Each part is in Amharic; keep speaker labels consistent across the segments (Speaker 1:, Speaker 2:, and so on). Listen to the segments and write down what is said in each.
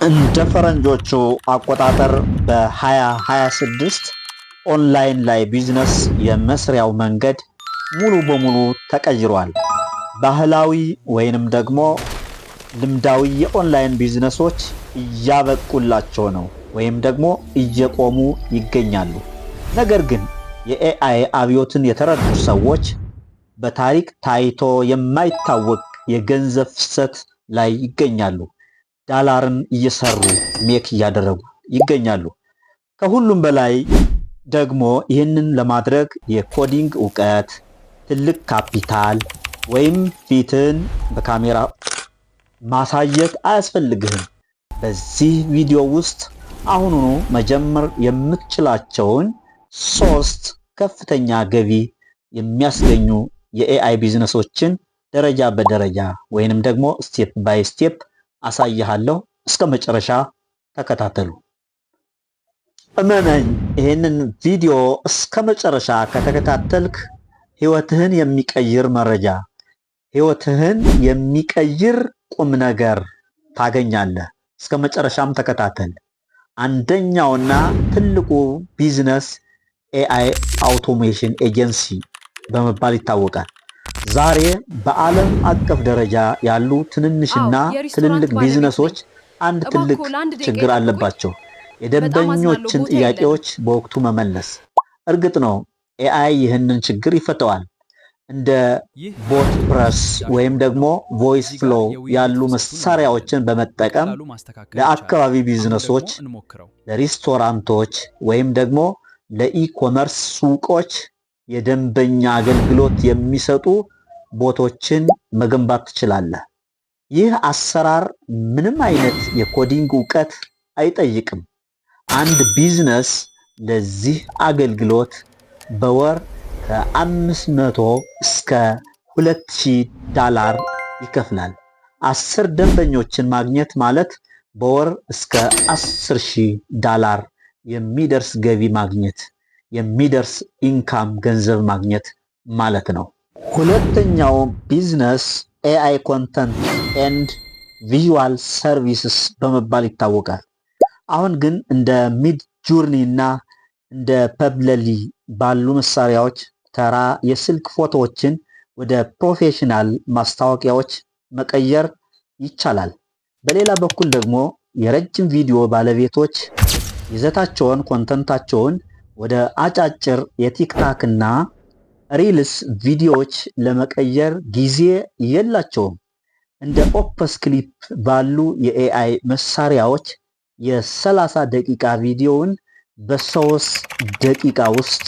Speaker 1: እንደ ፈረንጆቹ አቆጣጠር በ2026 ኦንላይን ላይ ቢዝነስ የመስሪያው መንገድ ሙሉ በሙሉ ተቀይሯል። ባህላዊ ወይንም ደግሞ ልምዳዊ የኦንላይን ቢዝነሶች እያበቁላቸው ነው ወይም ደግሞ እየቆሙ ይገኛሉ። ነገር ግን የኤአይ አብዮትን የተረዱ ሰዎች በታሪክ ታይቶ የማይታወቅ የገንዘብ ፍሰት ላይ ይገኛሉ። ዳላርን እየሰሩ ሜክ እያደረጉ ይገኛሉ። ከሁሉም በላይ ደግሞ ይህንን ለማድረግ የኮዲንግ ዕውቀት፣ ትልቅ ካፒታል ወይም ፊትን በካሜራ ማሳየት አያስፈልግህም። በዚህ ቪዲዮ ውስጥ አሁኑኑ መጀመር የምትችላቸውን 3 ከፍተኛ ገቢ የሚያስገኙ የኤአይ ቢዝነሶችን ደረጃ በደረጃ ወይንም ደግሞ ስቴፕ ባይ ስቴፕ አሳይሃለሁ። እስከ መጨረሻ ተከታተሉ። እመነኝ፣ ይህንን ቪዲዮ እስከ መጨረሻ ከተከታተልክ ህይወትህን የሚቀይር መረጃ፣ ህይወትህን የሚቀይር ቁም ነገር ታገኛለህ። እስከ መጨረሻም ተከታተል። አንደኛውና ትልቁ ቢዝነስ ኤአይ አውቶሜሽን ኤጀንሲ በመባል ይታወቃል። ዛሬ በዓለም አቀፍ ደረጃ ያሉ ትንንሽና ትልልቅ ቢዝነሶች አንድ ትልቅ ችግር አለባቸው፤ የደንበኞችን ጥያቄዎች በወቅቱ መመለስ። እርግጥ ነው ኤአይ ይህንን ችግር ይፈተዋል። እንደ ቦትፕረስ ወይም ደግሞ ቮይስ ፍሎ ያሉ መሳሪያዎችን በመጠቀም ለአካባቢ ቢዝነሶች፣ ለሬስቶራንቶች ወይም ደግሞ ለኢኮመርስ ሱቆች የደንበኛ አገልግሎት የሚሰጡ ቦቶችን መገንባት ትችላለህ። ይህ አሰራር ምንም አይነት የኮዲንግ ዕውቀት አይጠይቅም። አንድ ቢዝነስ ለዚህ አገልግሎት በወር ከ500 እስከ $2000 ይከፍላል። 10 ደንበኞችን ማግኘት ማለት በወር እስከ $10,000 የሚደርስ ገቢ ማግኘት፣ የሚደርስ ኢንካም ገንዘብ ማግኘት ማለት ነው። ሁለተኛው ቢዝነስ ኤአይ ኮንተንት ኤንድ ቪዥዋል ሰርቪስስ በመባል ይታወቃል። አሁን ግን እንደ ሚድጆርኒ እና እንደ ፐብለሊ ባሉ መሳሪያዎች ተራ የስልክ ፎቶዎችን ወደ ፕሮፌሽናል ማስታወቂያዎች መቀየር ይቻላል። በሌላ በኩል ደግሞ የረጅም ቪዲዮ ባለቤቶች ይዘታቸውን ኮንተንታቸውን ወደ አጫጭር የቲክታክ እና ሪልስ ቪዲዮዎች ለመቀየር ጊዜ የላቸውም። እንደ ኦፕስ ክሊፕ ባሉ የኤአይ መሳሪያዎች የ30 ደቂቃ ቪዲዮውን በ3 ደቂቃ ውስጥ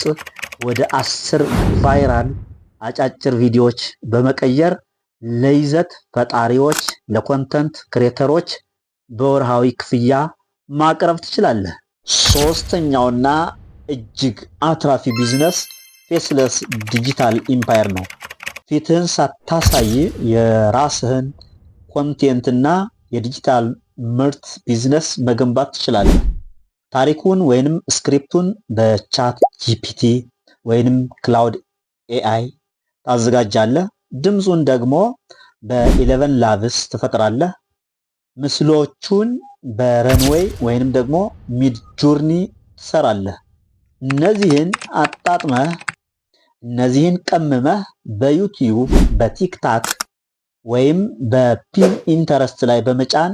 Speaker 1: ወደ 10 ቫይራል አጫጭር ቪዲዮዎች በመቀየር ለይዘት ፈጣሪዎች፣ ለኮንተንት ክሬተሮች በወርሃዊ ክፍያ ማቅረብ ትችላለህ። ሶስተኛውና እጅግ አትራፊ ቢዝነስ ፌስለስ ዲጂታል ኢምፓየር ነው። ፊትህን ሳታሳይ የራስህን ኮንቴንትና የዲጂታል ምርት ቢዝነስ መገንባት ትችላለህ። ታሪኩን ወይንም ስክሪፕቱን በቻት ጂፒቲ ወይንም ክላውድ ኤአይ ታዘጋጃለህ። ድምፁን ደግሞ በ11 ላቭስ ትፈጥራለህ። ምስሎቹን በረንዌይ ወይንም ደግሞ ሚድጆርኒ ትሰራለህ። እነዚህን አጣጥመህ እነዚህን ቀምመህ በዩቲዩብ፣ በቲክታክ ወይም በፒንኢንተረስት ላይ በመጫን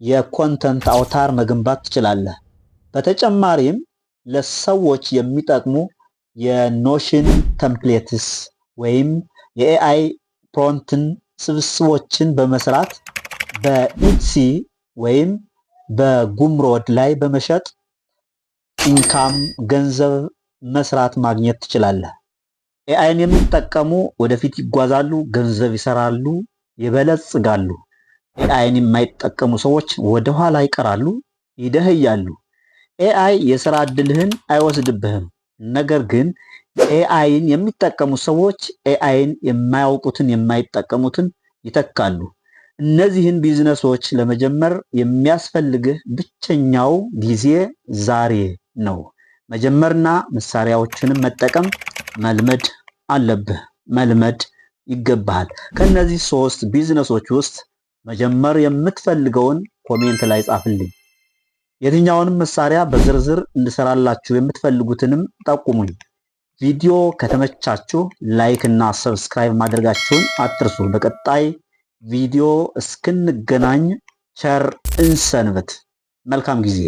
Speaker 1: የኮንተንት አውታር መገንባት ትችላለህ። በተጨማሪም ለሰዎች የሚጠቅሙ የኖሽን ተምፕሌትስ ወይም የኤአይ ፕሮንትን ስብስቦችን በመስራት በኢትሲ ወይም በጉምሮድ ላይ በመሸጥ ኢንካም ገንዘብ መስራት ማግኘት ትችላለህ። ኤአይን የሚጠቀሙ ወደፊት ይጓዛሉ፣ ገንዘብ ይሰራሉ፣ ይበለጽጋሉ። ኤአይን የማይጠቀሙ ሰዎች ወደኋላ ይቀራሉ፣ ይደህያሉ። ኤአይ የሥራ ዕድልህን አይወስድብህም። ነገር ግን ኤአይን የሚጠቀሙ ሰዎች ኤአይን የማያውቁትን የማይጠቀሙትን ይተካሉ። እነዚህን ቢዝነሶች ለመጀመር የሚያስፈልግህ ብቸኛው ጊዜ ዛሬ ነው። መጀመርና መሳሪያዎችንም መጠቀም መልመድ አለብህ፣ መልመድ ይገባሃል። ከነዚህ 3 ቢዝነሶች ውስጥ መጀመር የምትፈልገውን ኮሜንት ላይ ጻፍልኝ። የትኛውንም መሳሪያ በዝርዝር እንድሰራላችሁ የምትፈልጉትንም ጠቁሙኝ። ቪዲዮ ከተመቻችሁ ላይክ እና ሰብስክራይብ ማድረጋችሁን አትርሱ። በቀጣይ ቪዲዮ እስክንገናኝ ቸር እንሰንብት። መልካም ጊዜ